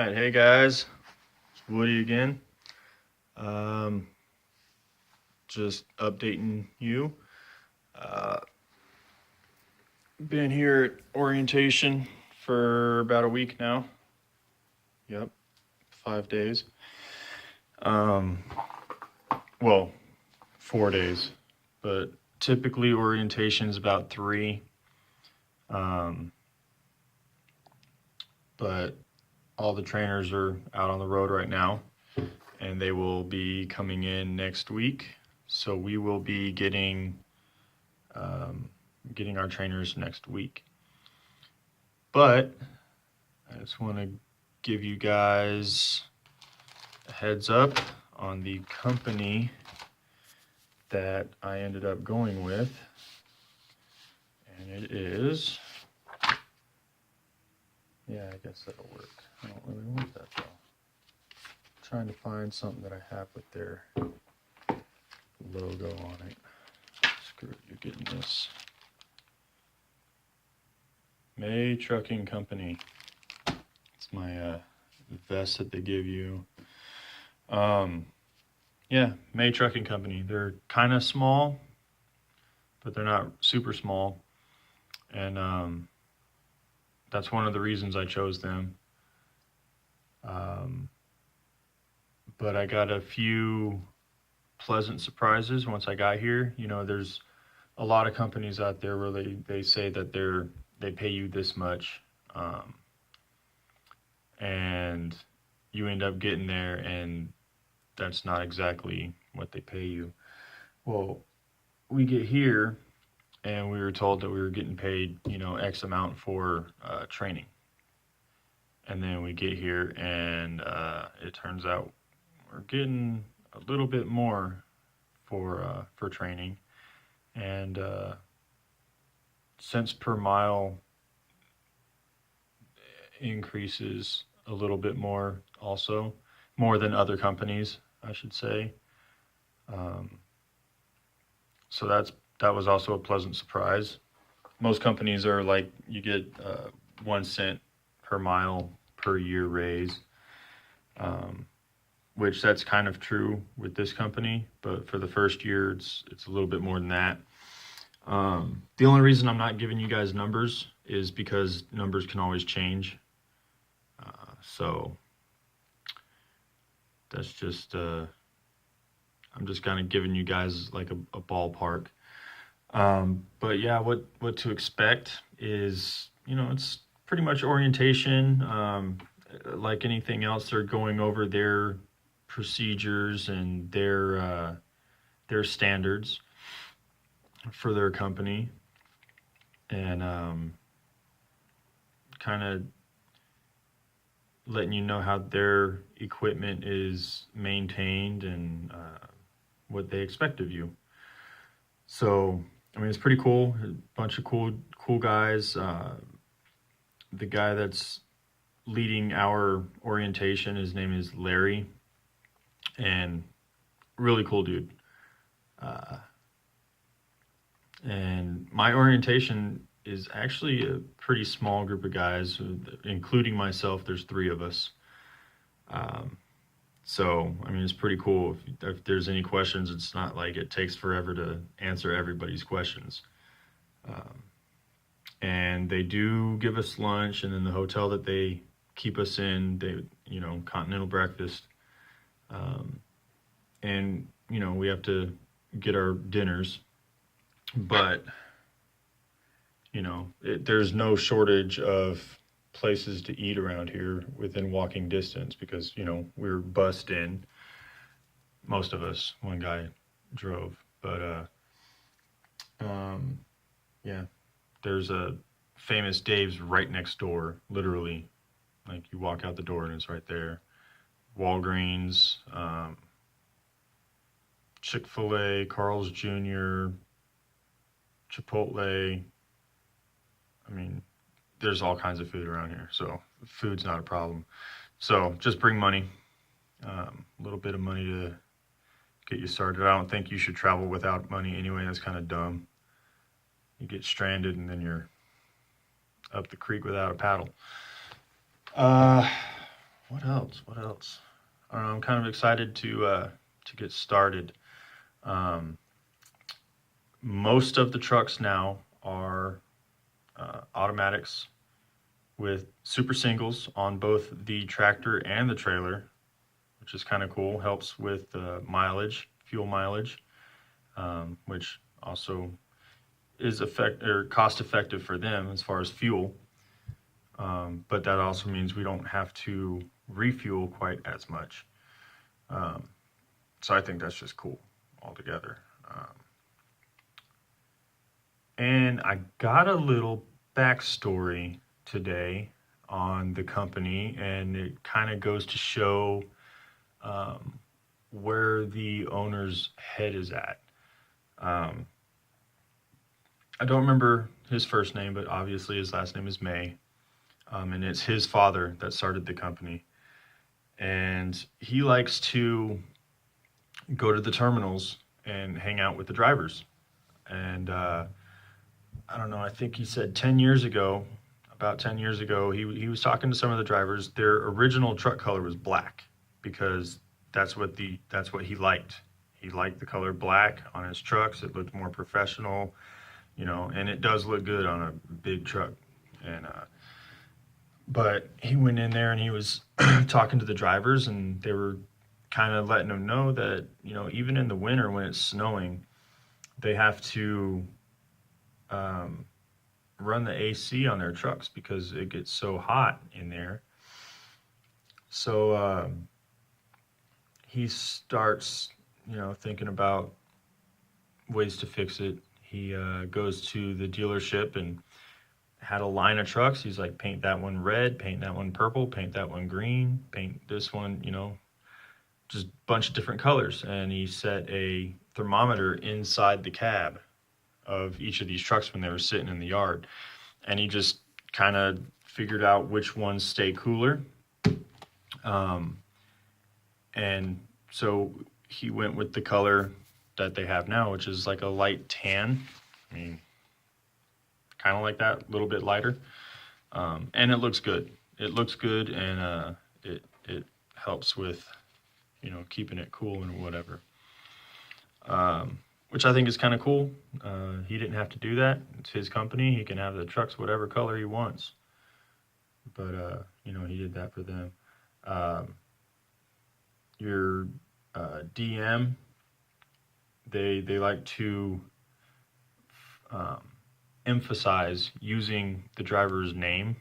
Alright, hey guys, it's Woody again. Just updating you. Been here at orientation for about a week now. Yep, 5 days. Well, 4 days, but typically orientation is about 3. But all the trainers are out on the road right now, and they will be coming in next week. So we will be getting our trainers next week. But I just want to give you guys a heads up on the company that I ended up going with, and it is, yeah, I guess that'll work. I don't really want that though. I'm trying to find something that I have with their logo on it. Screw it, you're getting this. May Trucking Company. It's my vest that they give you. Yeah, May Trucking Company. They're kind of small, but they're not super small. And that's one of the reasons I chose them. But I got a few pleasant surprises once I got here. You know, there's a lot of companies out there where they say that they pay you this much, and you end up getting there and that's not exactly what they pay you. Well, we get here and we were told that we were getting paid, you know, X amount for training. And then we get here and it turns out we're getting a little bit more for training. And cents per mile increases a little bit more also, more than other companies, I should say. So that was also a pleasant surprise. Most companies are like, you get 1 cent per mile per year raise, which that's kind of true with this company, but for the first year, it's a little bit more than that. The only reason I'm not giving you guys numbers is because numbers can always change. So that's just, I'm just kind of giving you guys like a ballpark. But yeah, what to expect is, you know, it's pretty much orientation. Like anything else, they're going over their procedures and their standards for their company, and kind of letting you know how their equipment is maintained and what they expect of you. So, I mean, it's pretty cool. A bunch of cool guys. The guy that's leading our orientation, his name is Larry, and really cool dude. And my orientation is actually a pretty small group of guys, including myself. There's 3 of us. So, I mean, it's pretty cool. If there's any questions, it's not like it takes forever to answer everybody's questions. And they do give us lunch, and then the hotel that they keep us in, you know, continental breakfast. And, you know, we have to get our dinners, but, you know, there's no shortage of places to eat around here within walking distance because, you know, we're bussed in, most of us. One guy drove, but yeah, there's a Famous Dave's right next door, literally. Like, you walk out the door and it's right there. Walgreens, Chick-fil-A, Carl's Jr., Chipotle. I mean, there's all kinds of food around here, so food's not a problem. So just bring money, a little bit of money to get you started. I don't think you should travel without money anyway. That's kind of dumb. You get stranded and then you're up the creek without a paddle. What else? What else? I don't know, I'm kind of excited to get started. Um, Most of the trucks now are automatics with super singles on both the tractor and the trailer, which is kind of cool. Helps with mileage, fuel mileage, which also is cost effective for them as far as fuel. But that also means we don't have to refuel quite as much. Um, so I think that's just cool altogether. And I got a little backstory today on the company, and it kind of goes to show um, where the owner's head is at. Um, I don't remember his first name, but obviously his last name is May. And it's his father that started the company. And he likes to go to the terminals and hang out with the drivers. And I don't know, I think he said 10 years ago, about 10 years ago, he was talking to some of the drivers. Their original truck color was black because that's what he liked. He liked the color black on his trucks. It looked more professional, and it does look good on a big truck. And but he went in there and he was talking to the drivers, and they were kind of letting him know that, even in the winter when it's snowing, they have to um, run the AC on their trucks because it gets so hot in there. So he starts, thinking about ways to fix it. He goes to the dealership and had a line of trucks. He's like, paint that one red, paint that one purple, paint that one green, paint this one, just a bunch of different colors. And he set a thermometer inside the cab of each of these trucks when they were sitting in the yard. And he just kind of figured out which ones stay cooler. And so he went with the color that they have now, which is like a light tan. I mean, kind of like that, a little bit lighter. And it looks good. It looks good, and it helps with, keeping it cool and whatever. Which I think is kind of cool. He didn't have to do that. It's his company. He can have the trucks whatever color he wants. But he did that for them. Your DM, they like to emphasize using the driver's name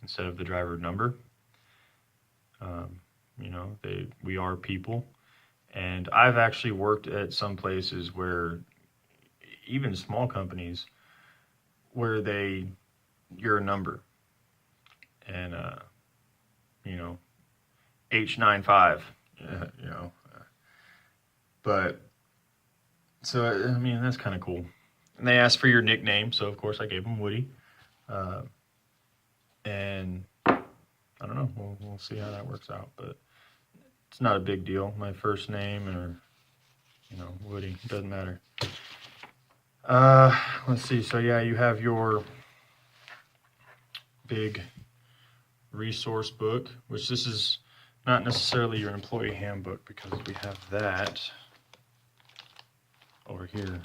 instead of the driver number. We are people. And I've actually worked at some places where, even small companies, where you're a number. And, H95, but, so, I mean, that's kind of cool. And they asked for your nickname, so of course I gave them Woody. And I don't know, we'll see how that works out, but it's not a big deal. My first name or, Woody, doesn't matter. Let's see. So yeah, you have your big resource book, which this is not necessarily your employee handbook because we have that over here.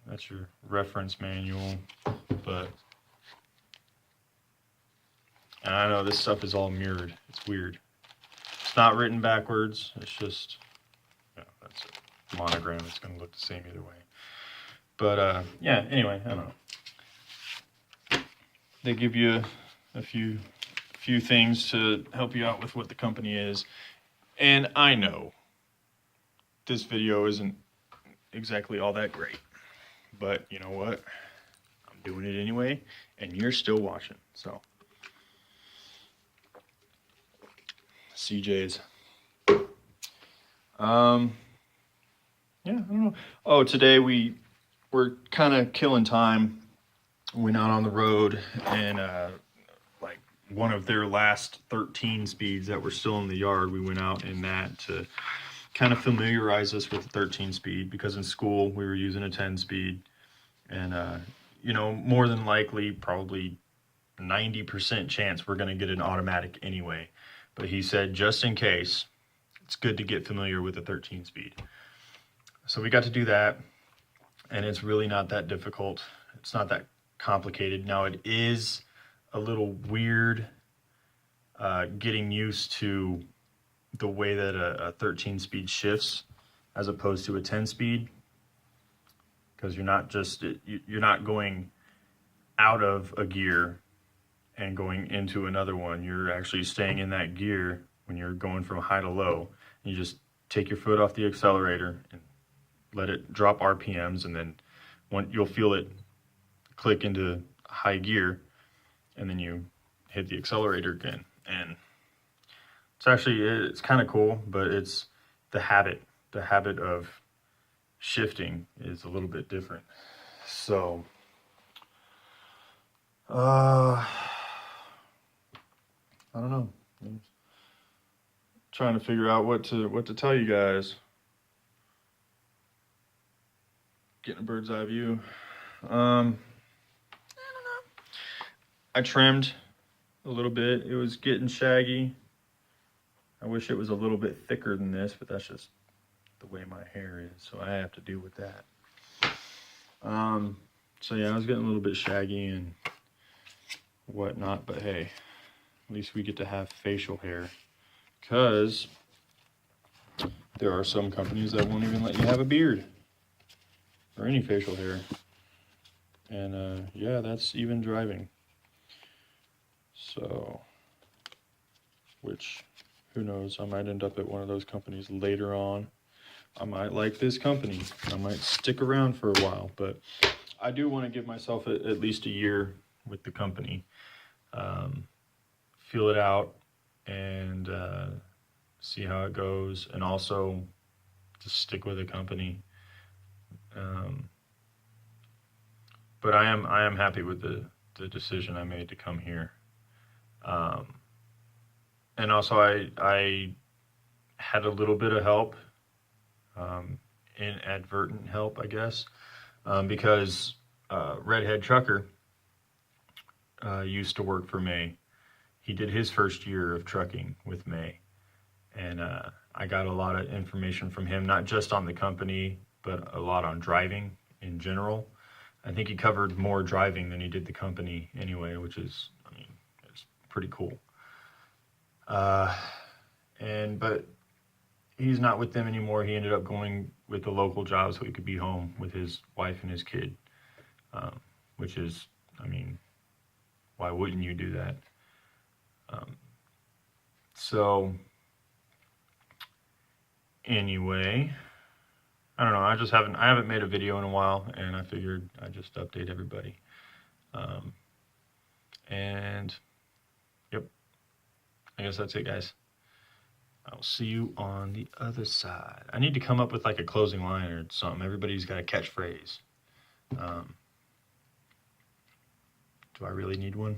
That's your reference manual, but and I know this stuff is all mirrored. It's weird. It's not written backwards. It's just, that's a monogram. It's going to look the same either way. But yeah, anyway, I don't know. They give you a few things to help you out with what the company is. And I know this video isn't exactly all that great. But you know what? I'm doing it anyway, and you're still watching, so. CJ's. Yeah, I don't know. Oh, today we're kind of killing time. Went out on the road, and like one of their last 13 speeds that were still in the yard, we went out in that to kind of familiarize us with the 13 speed, because in school we were using a 10 speed, and more than likely probably 90% chance we're going to get an automatic anyway. But he said, just in case, it's good to get familiar with the 13 speed. So we got to do that, and it's really not that difficult. It's not that complicated. Now, it is a little weird getting used to the way that a 13 speed shifts as opposed to a 10 speed, because you're not going out of a gear and going into another one. You're actually staying in that gear when you're going from high to low. You just take your foot off the accelerator and let it drop RPMs, and then you'll feel it click into high gear, and then you hit the accelerator again. And it's kind of cool, but it's the habit of shifting is a little bit different. So I don't know. I'm trying to figure out what to tell you guys. Getting a bird's eye view. I don't know. I trimmed a little bit. It was getting shaggy. I wish it was a little bit thicker than this, but that's just the way my hair is, so I have to deal with that. So yeah, I was getting a little bit shaggy and whatnot, but hey, at least we get to have facial hair, because there are some companies that won't even let you have a beard or any facial hair. And yeah, that's even driving. So, which, who knows, I might end up at one of those companies later on. I might like this company. I might stick around for a while, but I do want to give myself at least a year with the company. Feel it out and see how it goes, and also just stick with the company. But I am happy with the decision I made to come here. And also I had a little bit of help, inadvertent help, I guess, because Redhead Trucker used to work for May. He did his first year of trucking with May, and I got a lot of information from him, not just on the company, but a lot on driving in general. I think he covered more driving than he did the company anyway, which is, I mean, it's pretty cool. But he's not with them anymore. He ended up going with the local job so he could be home with his wife and his kid, which is, I mean, why wouldn't you do that? So anyway, I don't know. I haven't made a video in a while, and I figured I'd just update everybody. And yep, I guess that's it, guys. I'll see you on the other side. I need to come up with like a closing line or something. Everybody's got a catchphrase. Do I really need one?